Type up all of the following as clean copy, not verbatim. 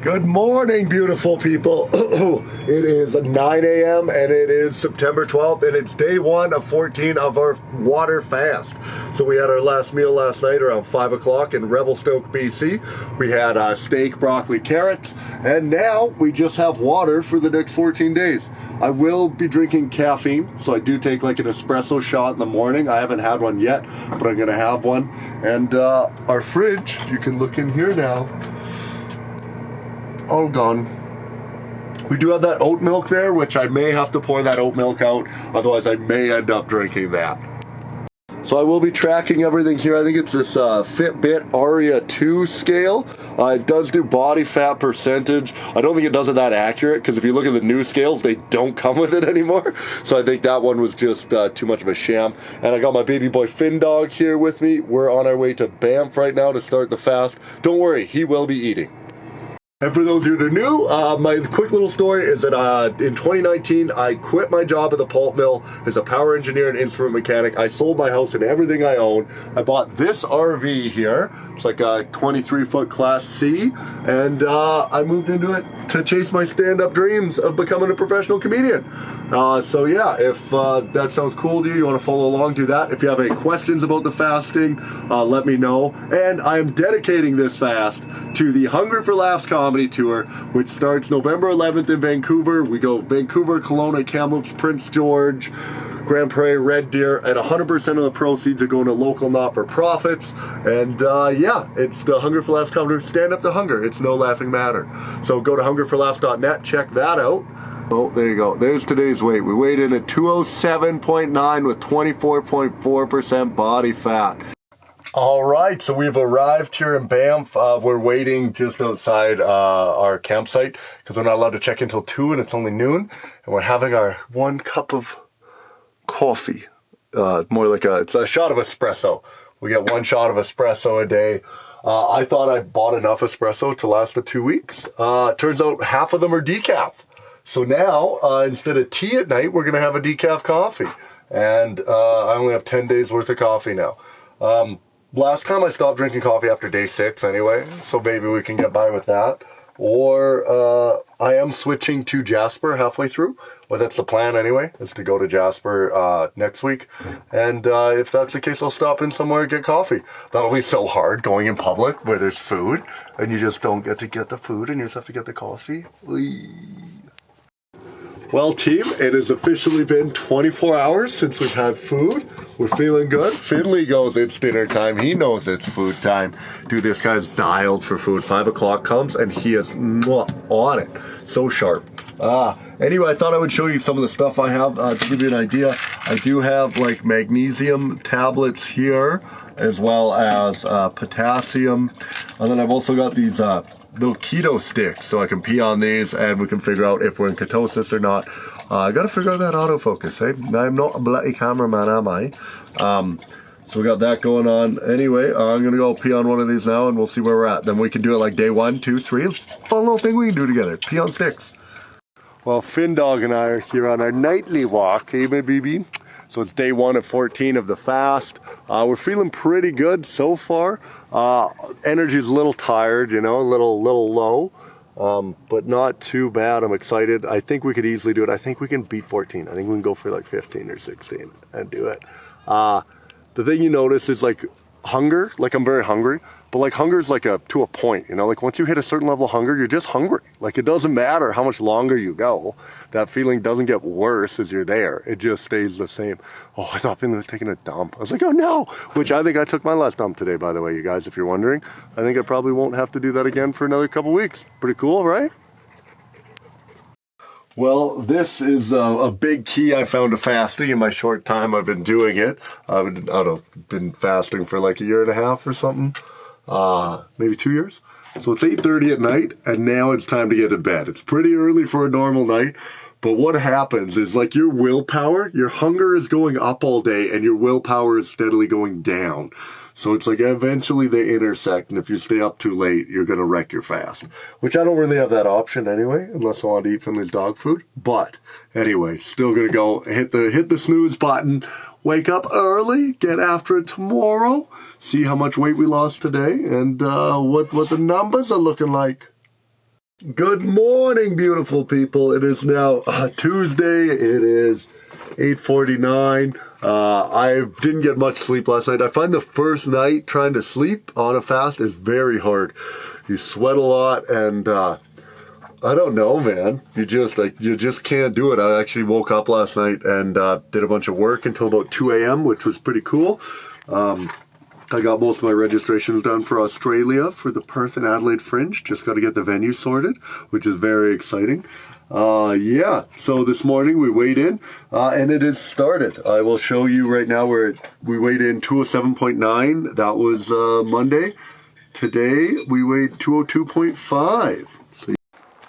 Good morning, beautiful people. It is 9 a.m. and it is September 12th, and it's day 1 of 14 of our water fast. So we had our last meal last night around 5 o'clock in Revelstoke, BC. We had steak, broccoli, carrots, and now we just have water for the next 14 days. I will be drinking caffeine, so I do take like an espresso shot in the morning. I haven't had one yet, but I'm gonna have one. And our fridge, you can look in here now. All gone. We do have that oat milk there, which I may have to pour that oat milk out, otherwise I may end up drinking that. So I will be tracking everything here. I think it's this Fitbit Aria 2 scale. It does do body fat percentage. I don't think it does it that accurate, because if you look at the new scales, they don't come with it anymore. So I think that one was just too much of a sham. And I got my baby boy Finn dog here with me. We're on our way to Banff right now to start the fast. Don't worry, he will be eating. And for those of you that are new, my quick little story is that in 2019, I quit my job at the pulp mill as a power engineer and instrument mechanic. I sold my house and everything I own. I bought this RV here. It's like a 23-foot Class C. And I moved into it to chase my stand-up dreams of becoming a professional comedian. So yeah, if that sounds cool to you, you want to follow along, do that. If you have any questions about the fasting, let me know. And I am dedicating this fast to the Hungry for Laughs comedy tour, which starts November 11th in Vancouver. We go Vancouver, Kelowna, Kamloops, Prince George, Grand Prairie, Red Deer, and 100% of the proceeds are going to local not-for-profits. And yeah, it's the Hunger for Laughs comedy. Stand up to hunger. It's no laughing matter. So go to hungerforlaughs.net, check that out. Oh, there you go. There's today's weight. We weighed in at 207.9 with 24.4% body fat. All right, so we've arrived here in Banff. We're waiting just outside our campsite because we're not allowed to check in until 2 and it's only noon. And we're having our 1 cup of coffee. More like it's a shot of espresso. We get 1 shot of espresso a day. I thought I bought enough espresso to last the 2 weeks. Turns out half of them are decaf. So now, instead of tea at night, we're going to have a decaf coffee. And I only have 10 days worth of coffee now. Last time I stopped drinking coffee after day 6 anyway, so maybe we can get by with that. Or I am switching to Jasper halfway through. Well, that's the plan anyway, is to go to Jasper next week. And if that's the case, I'll stop in somewhere and get coffee. That'll be so hard going in public where there's food, and you just don't get to get the food, and you just have to get the coffee. Well, team, it has officially been 24 hours since we've had food. We're feeling good. Finley goes, it's dinner time. He knows it's food time. Dude, this guy's dialed for food. 5 o'clock comes and he is on it. So sharp. Anyway, I thought I would show you some of the stuff I have to give you an idea. I do have like magnesium tablets here, as well as potassium. And then I've also got these little keto sticks, so I can pee on these and we can figure out if we're in ketosis or not. I gotta figure out that autofocus, eh? I'm not a bloody cameraman, am I? So we got that going on. Anyway, I'm gonna go pee on one of these now and we'll see where we're at. Then we can do it like day 1, 2, 3. Fun little thing we can do together. Pee on sticks. Well, Finn Dog and I are here on our nightly walk, hey my baby? So it's day 1 of 14 of the fast. We're feeling pretty good so far. Energy's a little tired, you know, a little low, but not too bad. I'm excited. I think we could easily do it. I think we can beat 14. I think we can go for like 15 or 16 and do it. The thing you notice is like hunger, like I'm very hungry, but like hunger is like to a point, you know, like once you hit a certain level of hunger, you're just hungry. Like it doesn't matter how much longer you go. That feeling doesn't get worse as you're there. It just stays the same. Oh, I thought Finley was taking a dump. I was like, oh no, which I think I took my last dump today, by the way, you guys, if you're wondering. I think I probably won't have to do that again for another couple weeks. Pretty cool, right? Well, this is a big key I found to fasting in my short time I've been doing it. I've been fasting for like 1.5 years or something. Maybe 2 years. So it's 8:30 at night and now it's time to get to bed. It's pretty early for a normal night, but what happens is like your willpower, your hunger is going up all day and your willpower is steadily going down. So it's like eventually they intersect, and if you stay up too late, you're going to wreck your fast. Which I don't really have that option anyway, unless I want to eat Finley's dog food. But anyway, still going to go hit the snooze button, wake up early, get after it tomorrow, see how much weight we lost today, and what the numbers are looking like. Good morning, beautiful people. It is now Tuesday. It is 8:49. I didn't get much sleep last night. I find the first night trying to sleep on a fast is very hard. You sweat a lot, and I don't know, man. You just can't do it. I actually woke up last night and did a bunch of work until about 2 a.m., which was pretty cool. I got most of my registrations done for Australia for the Perth and Adelaide Fringe. Just got to get the venue sorted, which is very exciting. Yeah, so this morning we weighed in, and it is started. I will show you right now where we weighed in 207.9. That was Monday. Today we weighed 202.5. So,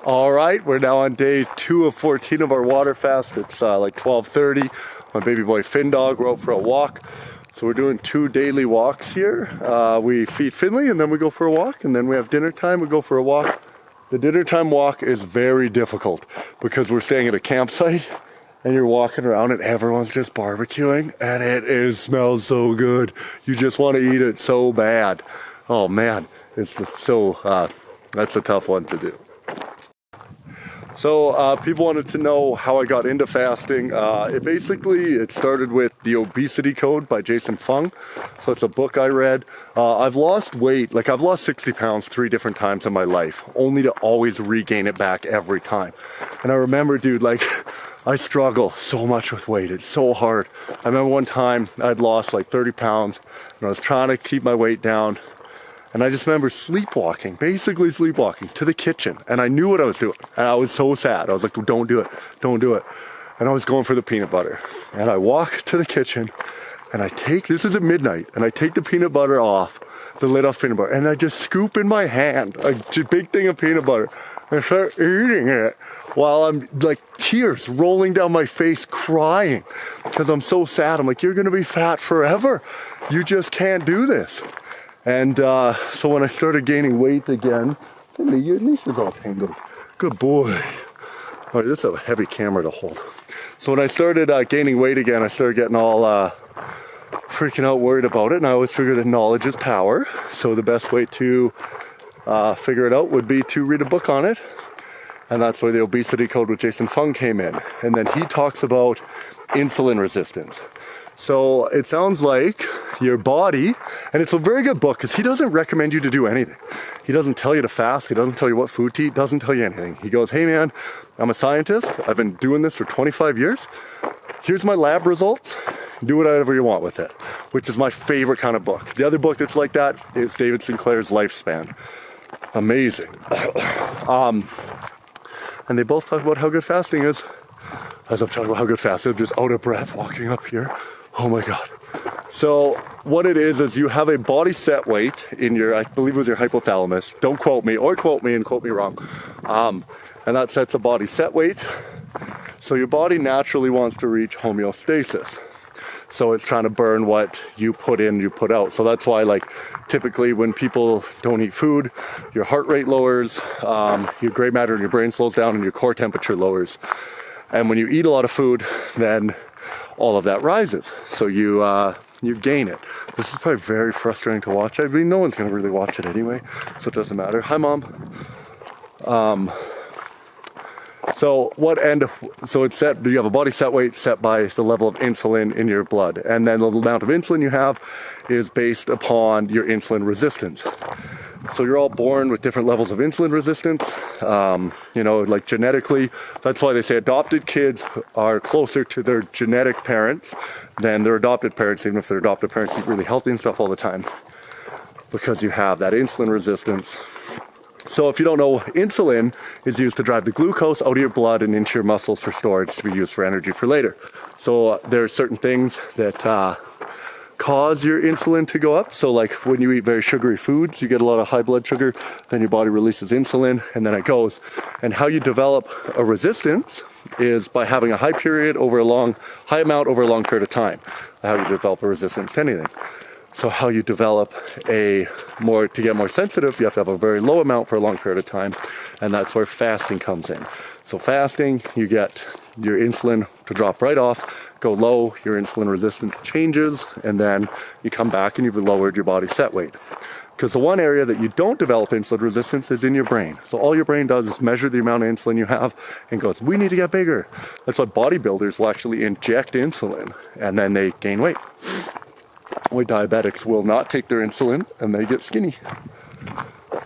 all right, we're now on day 2 of 14 of our water fast. It's like 12:30. My baby boy Finn dog, we're out for a walk. So we're doing 2 daily walks here. We feed Finley and then we go for a walk, and then we have dinner time, we go for a walk. The dinner time walk is very difficult because we're staying at a campsite and you're walking around and everyone's just barbecuing, and it smells so good. You just want to eat it so bad. Oh man, it's so, that's a tough one to do. So people wanted to know how I got into fasting. It started with the Obesity Code by Jason Fung. So it's a book I read. I've lost weight, I've lost 60 pounds 3 different times in my life, only to always regain it back every time. And I remember, dude, I struggle so much with weight. It's so hard. I remember one time I'd lost 30 pounds and I was trying to keep my weight down. And I just remember basically sleepwalking to the kitchen. And I knew what I was doing. And I was so sad. I was like, don't do it. Don't do it. And I was going for the peanut butter. And I walk to the kitchen and this is at midnight, and I take the peanut butter off, the lid off peanut butter, and I just scoop in my hand a big thing of peanut butter and start eating it while I'm tears rolling down my face, crying because I'm so sad. I'm like, you're going to be fat forever. You just can't do this. And so when I started gaining weight again, your leash is all tangled. Good boy. Oh, this is a heavy camera to hold. So when I started gaining weight again, I started getting all freaking out, worried about it. And I always figured that knowledge is power. So the best way to figure it out would be to read a book on it. And that's where the Obesity Code with Jason Fung came in. And then he talks about insulin resistance. So it sounds like your body, and it's a very good book because he doesn't recommend you to do anything. He doesn't tell you to fast. He doesn't tell you what food to eat. Doesn't tell you anything. He goes, hey man, I'm a scientist. I've been doing this for 25 years. Here's my lab results. Do whatever you want with it, which is my favorite kind of book. The other book that's like that is David Sinclair's Lifespan. Amazing. And they both talk about how good fasting is. As I'm talking about how good fasting is, I'm just out of breath walking up here. Oh my God. So what it is you have a body set weight in your, I believe it was your hypothalamus. Don't quote me, or quote me and quote me wrong. And that sets a body set weight. So your body naturally wants to reach homeostasis. So it's trying to burn what you put in, you put out. So that's why typically when people don't eat food, your heart rate lowers, your gray matter in your brain slows down, and your core temperature lowers. And when you eat a lot of food, then all of that rises. So you gain it. This is probably very frustrating to watch. I mean, no one's going to really watch it anyway, so it doesn't matter. Hi, Mom. So it's set, you have a body set weight set by the level of insulin in your blood. And then the amount of insulin you have is based upon your insulin resistance. So you're all born with different levels of insulin resistance, genetically. That's why they say adopted kids are closer to their genetic parents than their adopted parents, even if their adopted parents eat really healthy and stuff all the time, because you have that insulin resistance. So if you don't know, insulin is used to drive the glucose out of your blood and into your muscles for storage to be used for energy for later. So there are certain things that cause your insulin to go up. So when you eat very sugary foods, you get a lot of high blood sugar, then your body releases insulin, and then it goes. And how you develop a resistance is by having a high amount over a long period of time. How you develop a resistance to anything. So how you develop to get more sensitive, you have to have a very low amount for a long period of time, and that's where fasting comes in. So fasting, you get your insulin to drop right off, go low, your insulin resistance changes, and then you come back and you've lowered your body set weight. Because the one area that you don't develop insulin resistance is in your brain. So all your brain does is measure the amount of insulin you have and goes, we need to get bigger. That's why bodybuilders will actually inject insulin and then they gain weight. Why diabetics will not take their insulin and they get skinny.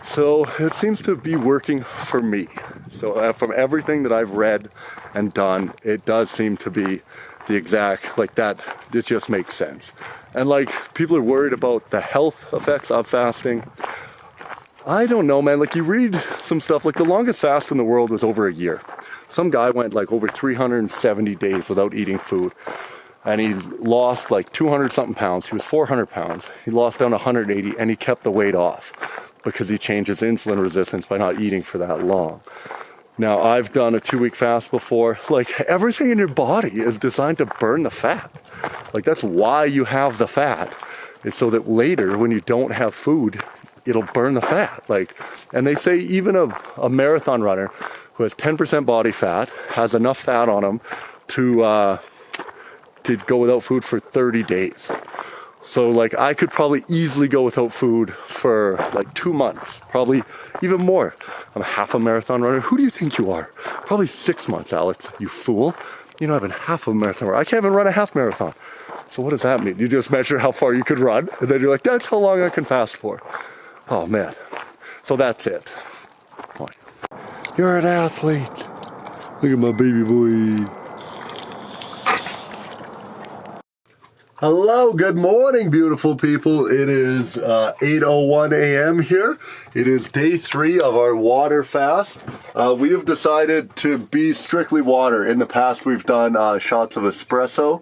So it seems to be working for me. So from everything that I've read and done, it does seem to be the exact, like that, it just makes sense. And like, people are worried about the health effects of fasting. I don't know, man. Like, you read some stuff, like the longest fast in the world was over a year. Some guy went like over 370 days without eating food. And he lost like 200 something pounds. He was 400 pounds. He lost down 180 and he kept the weight off because he changed his insulin resistance by not eating for that long. Now, I've done a 2-week fast before. Like, everything in your body is designed to burn the fat. Like, that's why you have the fat, is so that later when you don't have food, it'll burn the fat. Like, and they say even a marathon runner who has 10% body fat has enough fat on him to go without food for 30 days. So like, I could probably easily go without food for like 2 months, probably even more. I'm a half a marathon runner. Who do you think you are? Probably 6 months, Alex, you fool. You know, I've been half a marathon runner. I can't even run a half marathon. So what does that mean? You just measure how far you could run, and then you're like, that's how long I can fast for. Oh man. So that's it. You're an athlete. Look at my baby boy. Hello, good morning, beautiful people. It is 8:01 a.m. here. It is day 3 of our water fast. We have decided to be strictly water. In the past, we've done shots of espresso,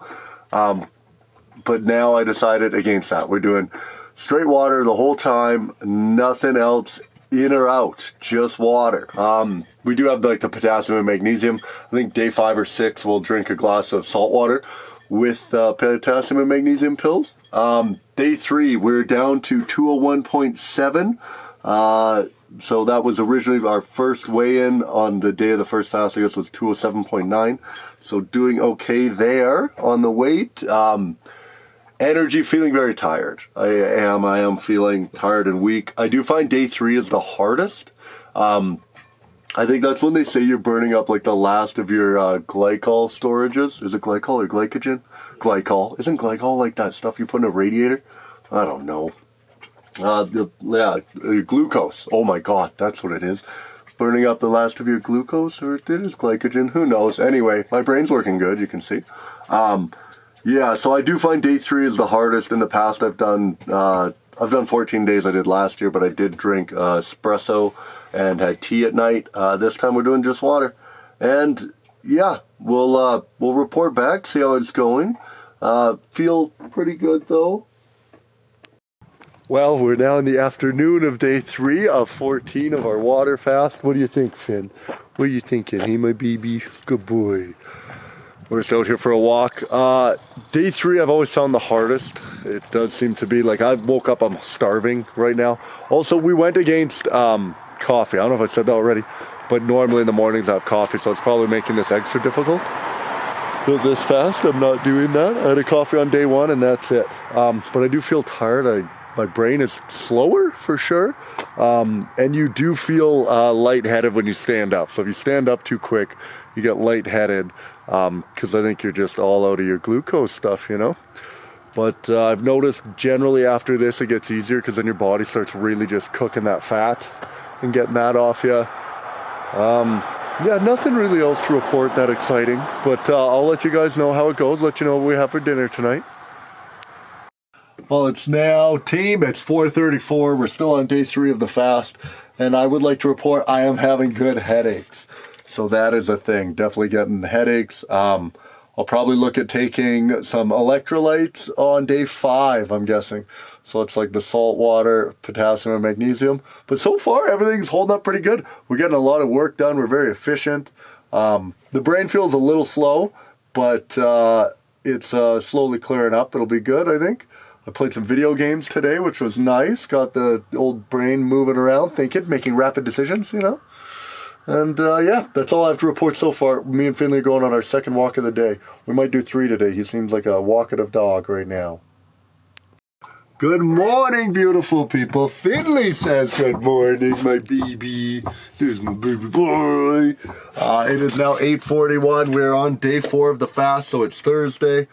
but now I decided against that. We're doing straight water the whole time, nothing else in or out, just water. We do have like the potassium and magnesium. I think day 5 or 6, we'll drink a glass of salt water with potassium and magnesium pills. Day 3, we're down to 201.7. So that was originally our first weigh-in on the day of the first fast, I guess, was 207.9. So doing okay there on the weight. Energy, feeling very tired. I am feeling tired and weak. I do find day 3 is the hardest. I think that's when they say you're burning up like the last of your glycol storages. Is it glycol or glycogen? Glycol. Isn't glycol like that stuff you put in a radiator? I don't know. Glucose. Oh my god, that's what it is. Burning up the last of your glucose, or it is glycogen. Who knows? Anyway, my brain's working good, you can see. Yeah, so I do find day 3 is the hardest. In the past, I've done 14 days. I did last year, but I did drink espresso and had tea at night. This time we're doing just water. And yeah, we'll report back, see how it's going. Feel pretty good though. Well, we're now in the afternoon of day 3 of 14 of our water fast. What do you think, Finn? What are you thinking? Hey, my baby. Good boy. We're just out here for a walk. Day 3 I've always found the hardest. It does seem to be like, I woke up, I'm starving right now. Also, we went against coffee. I don't know if I said that already, but normally in the mornings I have coffee, so it's probably making this extra difficult. But this fast, I'm not doing that. I had a coffee on day 1 and that's it. But I do feel tired. My brain is slower for sure. And you do feel lightheaded when you stand up. So if you stand up too quick, you get lightheaded. Because I think you're just all out of your glucose stuff, you know. But I've noticed generally after this it gets easier because then your body starts really just cooking that fat and getting that off you. Yeah, nothing really else to report that exciting, but I'll let you guys know how it goes, let you know what we have for dinner tonight. Well, it's now, team, it's 4:34. We're still on day 3 of the fast, and I would like to report I am having good headaches. So that is a thing, definitely getting headaches. I'll probably look at taking some electrolytes on day 5, I'm guessing. So it's like the salt water, potassium and magnesium. But so far, everything's holding up pretty good. We're getting a lot of work done. We're very efficient. The brain feels a little slow, but it's slowly clearing up. It'll be good, I think. I played some video games today, which was nice. Got the old brain moving around, thinking, making rapid decisions, you know. And yeah, that's all I have to report so far. Me and Finley are going on our second walk of the day. We might do 3 today. He seems like a walkative dog right now. Good morning, beautiful people. Finley says good morning, my baby. There's my baby boy. It is now 8:41. We're on day 4 of the fast, so it's Thursday.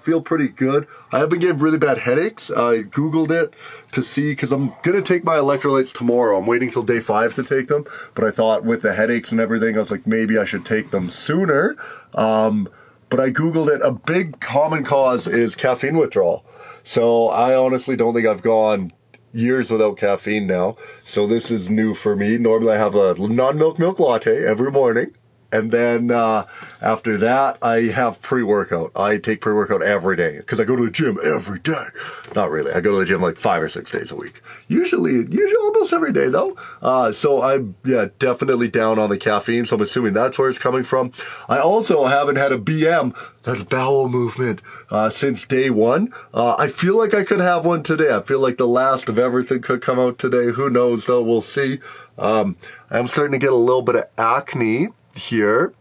Feel pretty good. I have been getting really bad headaches. I Googled it to see, because I'm going to take my electrolytes tomorrow. I'm waiting till day 5 to take them, but I thought with the headaches and everything, I was like, maybe I should take them sooner. But I Googled it. A big common cause is caffeine withdrawal. So I honestly don't think I've gone years without caffeine now. So this is new for me. Normally I have a non-milk latte every morning. And then after that, I have pre-workout. I take pre-workout every day because I go to the gym every day. Not really. I go to the gym like 5 or 6 days a week. Usually almost every day though. So I'm definitely down on the caffeine. So I'm assuming that's where it's coming from. I also haven't had a BM, that's bowel movement, since day 1. I feel like I could have one today. I feel like the last of everything could come out today. Who knows though? We'll see. I'm starting to get a little bit of acne here,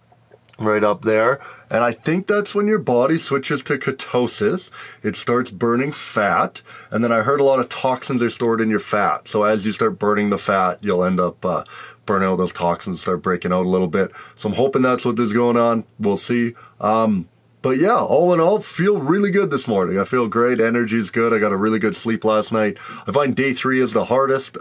right up there, and I think that's when your body switches to ketosis. It starts burning fat, and then I heard a lot of toxins are stored in your fat, so as you start burning the fat, you'll end up burning all those toxins, start breaking out a little bit. So I'm hoping that's what is going on. We'll see. But yeah, all in all, feel really good this morning. I feel great. Energy's good. I got a really good sleep last night. I find day 3 is the hardest.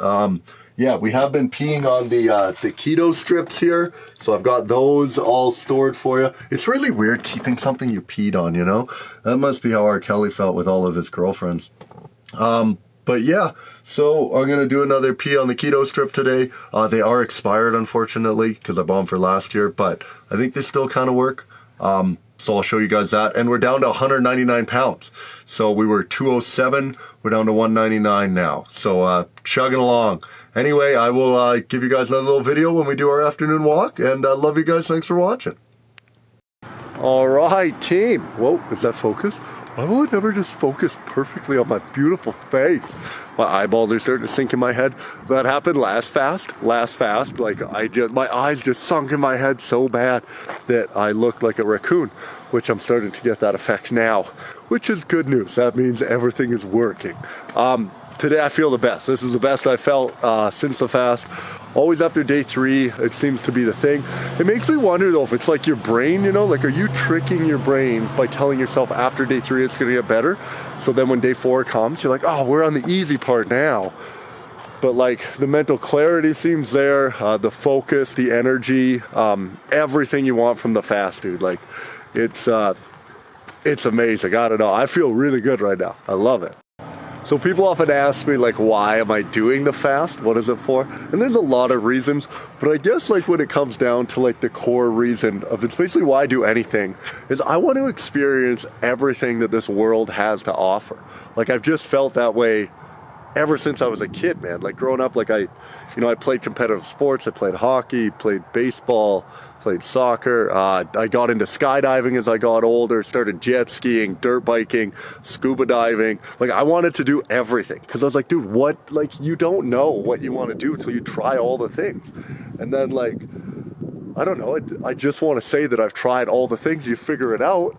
Yeah, we have been peeing on the keto strips here, so I've got those all stored for you. It's really weird keeping something you peed on, you know? That must be how R. Kelly felt with all of his girlfriends. But yeah, so I'm going to do another pee on the keto strip today. They are expired, unfortunately, because I bought them for last year, but I think they still kind of work. So I'll show you guys that. And we're down to 199 pounds. So we were 207, we're down to 199 now. So chugging along. Anyway, I will give you guys another little video when we do our afternoon walk, and I love you guys. Thanks for watching. All right, team. Whoa, is that focus? Why will it never just focus perfectly on my beautiful face? My eyeballs are starting to sink in my head. That happened last fast. Like my eyes just sunk in my head so bad that I looked like a raccoon, which I'm starting to get that effect now, which is good news. That means everything is working. Today I feel the best. This is the best I felt since the fast. Always after day 3, it seems to be the thing. It makes me wonder though if it's like your brain, you know, like are you tricking your brain by telling yourself after day 3 it's gonna get better? So then when day 4 comes, you're like, oh, we're on the easy part now. But like the mental clarity seems there, the focus, the energy, everything you want from the fast, dude. Like it's amazing. I don't know. I feel really good right now. I love it. So people often ask me like, why am I doing the fast? What is it for? And there's a lot of reasons, but I guess like when it comes down to like the core reason of it's basically why I do anything is I want to experience everything that this world has to offer. Like I've just felt that way ever since I was a kid, man. Like growing up, like I played competitive sports. I played hockey, played baseball, played soccer. I got into skydiving as I got older, started jet skiing, dirt biking, scuba diving. Like I wanted to do everything because I was like, dude, what, like you don't know what you want to do until you try all the things. And then like, I don't know, I just want to say that I've tried all the things, you figure it out.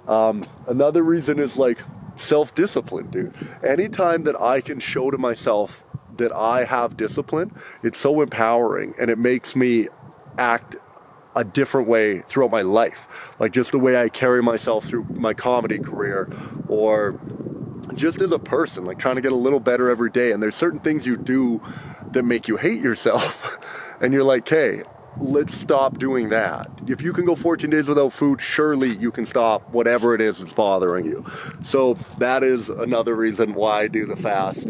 Another reason is like self-discipline, dude. Anytime that I can show to myself that I have discipline, it's so empowering and it makes me act a different way throughout my life. Like just the way I carry myself through my comedy career or just as a person, like trying to get a little better every day. And there's certain things you do that make you hate yourself. And you're like, hey, let's stop doing that. If you can go 14 days without food, surely you can stop whatever it is that's bothering you. So that is another reason why I do the fast.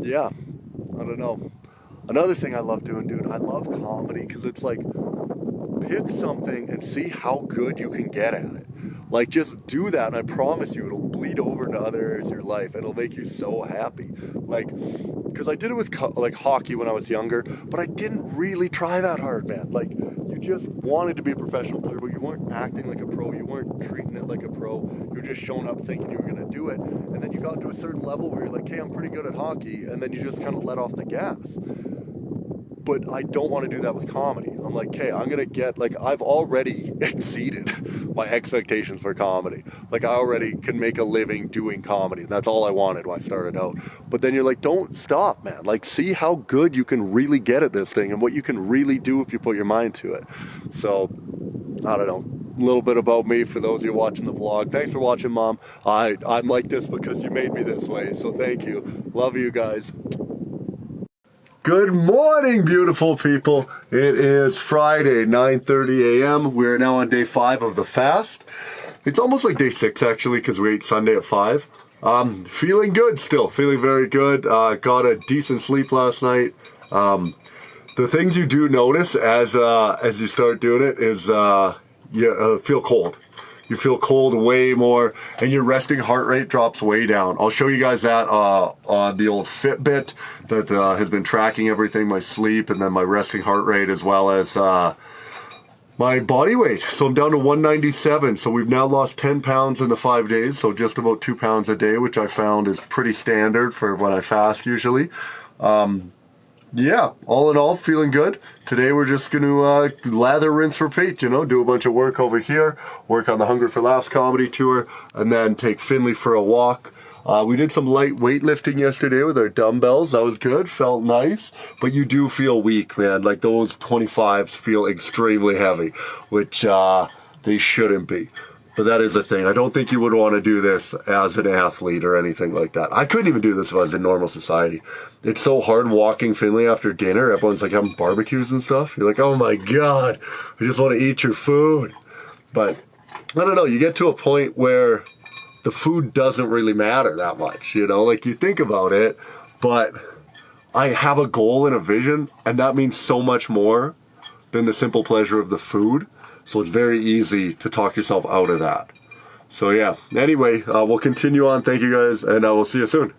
Yeah, I don't know. Another thing I love doing, dude, I love comedy because it's like, pick something and see how good you can get at it. Like, just do that, and I promise you, it'll bleed over into other areas of your life, and it'll make you so happy. Like, because I did it with, like, hockey when I was younger, but I didn't really try that hard, man. Like, you just wanted to be a professional player, but you weren't acting like a pro, you weren't treating it like a pro, you were just showing up thinking you were going to do it, and then you got to a certain level where you're like, hey, I'm pretty good at hockey, and then you just kind of let off the gas. but I don't want to do that with comedy. I'm like, okay, I'm going to get, like, I've already exceeded my expectations for comedy. Like, I already can make a living doing comedy. That's all I wanted when I started out. But then you're like, don't stop, man. Like, see how good you can really get at this thing and what you can really do if you put your mind to it. So, I don't know. A little bit about me for those of you watching the vlog. Thanks for watching, Mom. I'm like this because you made me this way. So thank you. Love you guys. Good morning, beautiful people. It is Friday, 9:30 a.m. We're now on day 5 of the fast. It's almost like day 6, actually, because we ate Sunday at 5. Feeling good still. Feeling very good. Got a decent sleep last night. The things you do notice as you start doing it is you feel cold. You feel cold way more, and your resting heart rate drops way down. I'll show you guys that on the old Fitbit that has been tracking everything, my sleep, and then my resting heart rate, as well as my body weight. So I'm down to 197. So we've now lost 10 pounds in the 5 days, so just about 2 pounds a day, which I found is pretty standard for when I fast usually. Yeah, all in all, feeling good. Today we're just going to lather, rinse, repeat, you know, do a bunch of work over here, work on the Hunger for Laughs comedy tour, and then take Finley for a walk. We did some light weightlifting yesterday with our dumbbells. That was good, felt nice, but you do feel weak, man. Like those 25s feel extremely heavy, which they shouldn't be. But that is the thing. I don't think you would want to do this as an athlete or anything like that. I couldn't even do this if I was in normal society. It's so hard walking Finley after dinner. Everyone's like having barbecues and stuff. You're like, oh my God, I just want to eat your food. But I don't know, you get to a point where the food doesn't really matter that much, you know? Like you think about it, but I have a goal and a vision, and that means so much more than the simple pleasure of the food. So it's very easy to talk yourself out of that. So yeah, anyway, we'll continue on. Thank you guys, and we'll see you soon.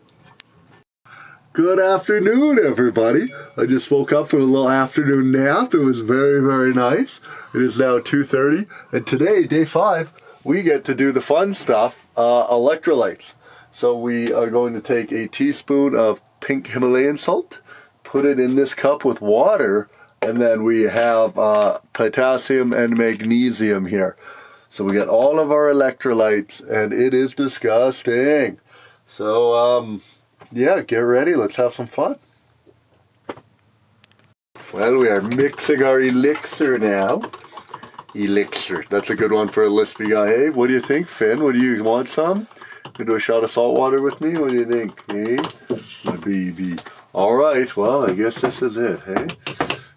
Good afternoon, everybody. I just woke up from a little afternoon nap. It was very, very nice. It is now 2:30, and today, day 5, we get to do the fun stuff, electrolytes. So we are going to take a teaspoon of pink Himalayan salt, put it in this cup with water, and then we have potassium and magnesium here. So we get all of our electrolytes, and it is disgusting. So, yeah, get ready. Let's have some fun. Well, we are mixing our elixir now. Elixir. That's a good one for a lispy guy, eh? What do you think, Finn? What do you want some? Gonna do a shot of salt water with me? What do you think, eh? My baby. All right, well, I guess this is it, eh?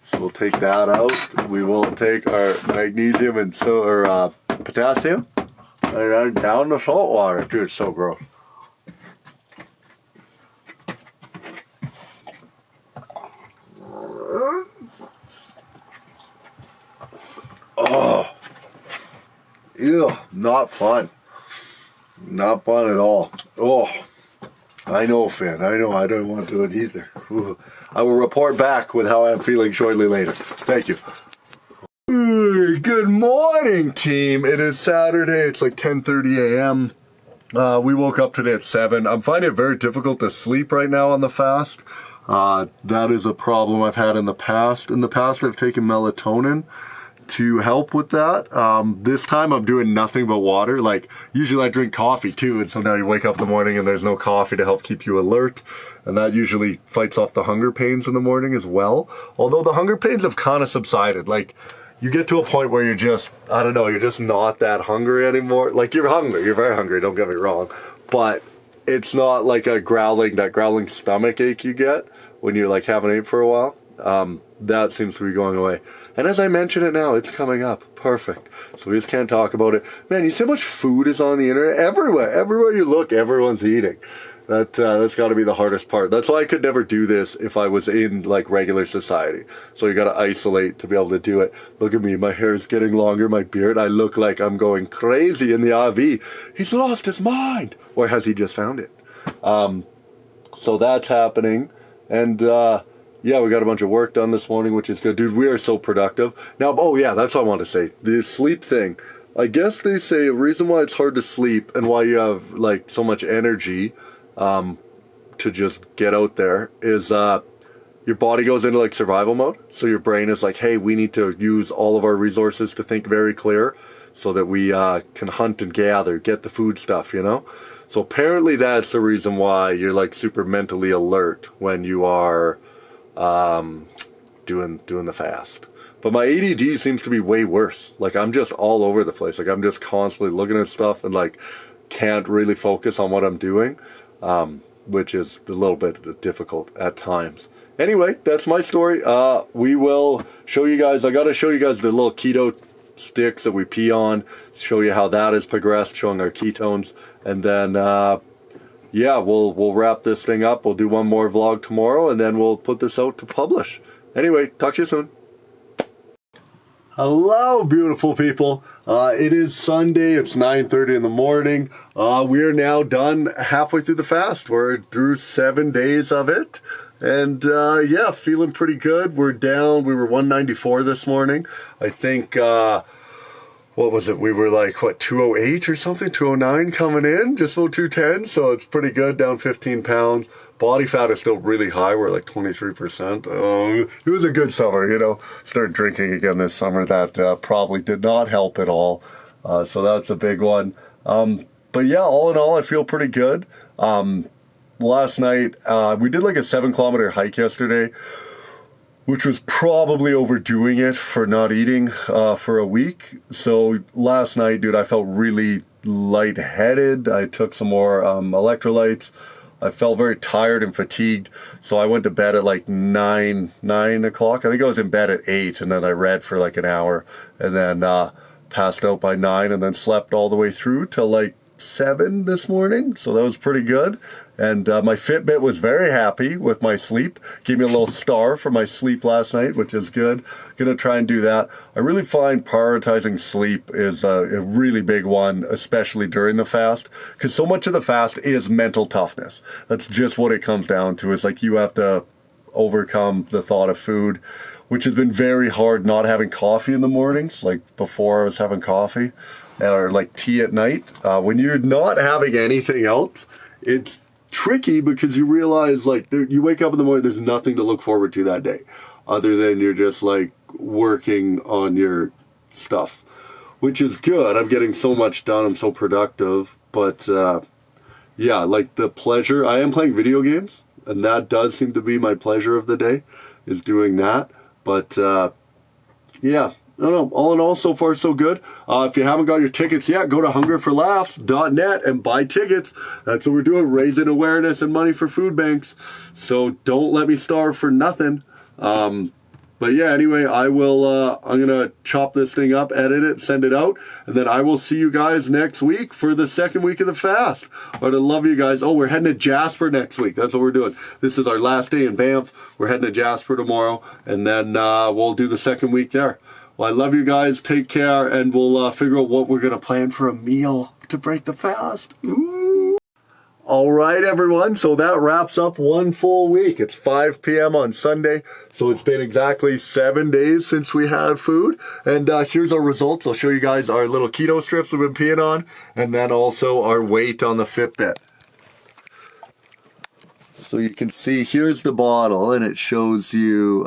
So we'll take that out. We will take our magnesium and potassium, and then down the salt water. Dude, it's so gross. Oh, ew, not fun. Not fun at all. Oh, I know, Finn. I know. I don't want to do it either. Ooh. I will report back with how I'm feeling shortly later. Thank you. Good morning, team. It is Saturday. It's like 10:30 a.m. We woke up today at 7. I'm finding it very difficult to sleep right now on the fast. That is a problem I've had in the past. In the past, I've taken melatonin to help with that. This time I'm doing nothing but water. Like usually I drink coffee too, and so now you wake up in the morning and there's no coffee to help keep you alert, and that usually fights off the hunger pains in the morning as well. Although the hunger pains have kind of subsided. Like you get to a point where you're just, I don't know, you're just not that hungry anymore. Like you're hungry, you're very hungry, don't get me wrong, but it's not like that growling stomach ache you get when you're like haven't ate for a while. That seems to be going away. And as I mention it now, it's coming up. Perfect. So we just can't talk about it. Man, you see how much food is on the internet? Everywhere. Everywhere you look, everyone's eating. That's got to be the hardest part. That's why I could never do this if I was in like regular society. So you got to isolate to be able to do it. Look at me. My hair is getting longer. My beard. I look like I'm going crazy in the IV. He's lost his mind. Or has he just found it? So that's happening. And, yeah, we got a bunch of work done this morning, which is good. Dude, we are so productive. Now, oh yeah, that's what I want to say. The sleep thing. I guess they say a reason why it's hard to sleep and why you have like so much energy to just get out there is you your body goes into like survival mode. So your brain is like, hey, we need to use all of our resources to think very clear so that we can hunt and gather, get the food stuff, you know? So apparently that's the reason why you're like super mentally alert when you are doing the fast. But my ADD seems to be way worse. Like I'm just all over the place. Like I'm just constantly looking at stuff and like can't really focus on what I'm doing, which is a little bit difficult at times. Anyway, that's my story. We will show you guys, I got to show you guys the little keto sticks that we pee on, show you how that has progressed, showing our ketones. And then, yeah, we'll wrap this thing up. We'll do one more vlog tomorrow and then we'll put this out to publish. Anyway, talk to you soon. Hello, beautiful people. It is Sunday. It's 9:30 in the morning. We are now done halfway through the fast. We're through 7 days of it. And yeah, feeling pretty good. We're down. We were 194 this morning. I think, what was it? We were like, what, 208 or something? 209 coming in, just about 210. So it's pretty good, down 15 pounds. Body fat is still really high. We're like 23%. It was a good summer, you know. Started drinking again this summer. That probably did not help at all. So that's a big one. But yeah, all in all, I feel pretty good. Last night, we did like a 7-kilometer hike yesterday, which was probably overdoing it for not eating for a week. So last night, dude, I felt really lightheaded. I took some more electrolytes. I felt very tired and fatigued, so I went to bed at like 9 o'clock. I think I was in bed at 8, and then I read for like an hour, and then passed out by 9, and then slept all the way through till like 7 this morning. So that was pretty good. And my Fitbit was very happy with my sleep. Gave me a little star for my sleep last night, which is good. Gonna try and do that. I really find prioritizing sleep is a really big one, especially during the fast, because so much of the fast is mental toughness. That's just what it comes down to. It's like you have to overcome the thought of food, which has been very hard not having coffee in the mornings. Like before I was having coffee, or like tea at night. When you're not having anything else, it's tricky because you realize like you wake up in the morning, there's nothing to look forward to that day other than you're just like working on your stuff, which is good. I'm getting so much done. I'm so productive. But yeah, like the pleasure, I am playing video games, and that does seem to be my pleasure of the day, is doing that. But yeah, I don't know. All in all, so far so good. If you haven't got your tickets yet, go to hungerforlaughs.net and buy tickets. That's what we're doing, raising awareness and money for food banks. So don't let me starve for nothing. But yeah, anyway, I'm gonna chop this thing up, edit it, send it out, and then I will see you guys next week for the second week of the fast. But I love you guys. Oh, we're heading to Jasper next week. That's what we're doing. This is our last day in Banff. We're heading to Jasper tomorrow, and then we'll do the second week there. Well, I love you guys. Take care, and we'll figure out what we're going to plan for a meal to break the fast. Ooh. All right, everyone. So that wraps up one full week. It's 5 p.m. on Sunday, so it's been exactly 7 days since we had food. And here's our results. I'll show you guys our little keto strips we've been peeing on, and then also our weight on the Fitbit. So you can see, here's the bottle, and it shows you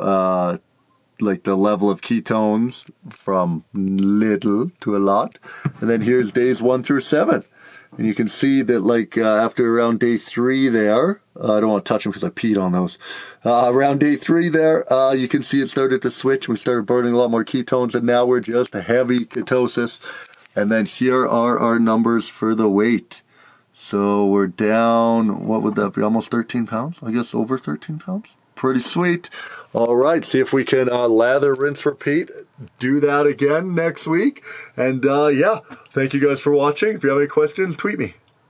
like the level of ketones from little to a lot. And then here's days 1 through 7. And you can see that like after around day 3 there, I don't want to touch them because I peed on those. Around day 3 there, you can see it started to switch. We started burning a lot more ketones, and now we're just a heavy ketosis. And then here are our numbers for the weight. So we're down, what would that be, almost 13 pounds? I guess over 13 pounds. Pretty sweet. All right, see if we can lather, rinse, repeat. Do that again next week. And yeah, thank you guys for watching. If you have any questions, tweet me.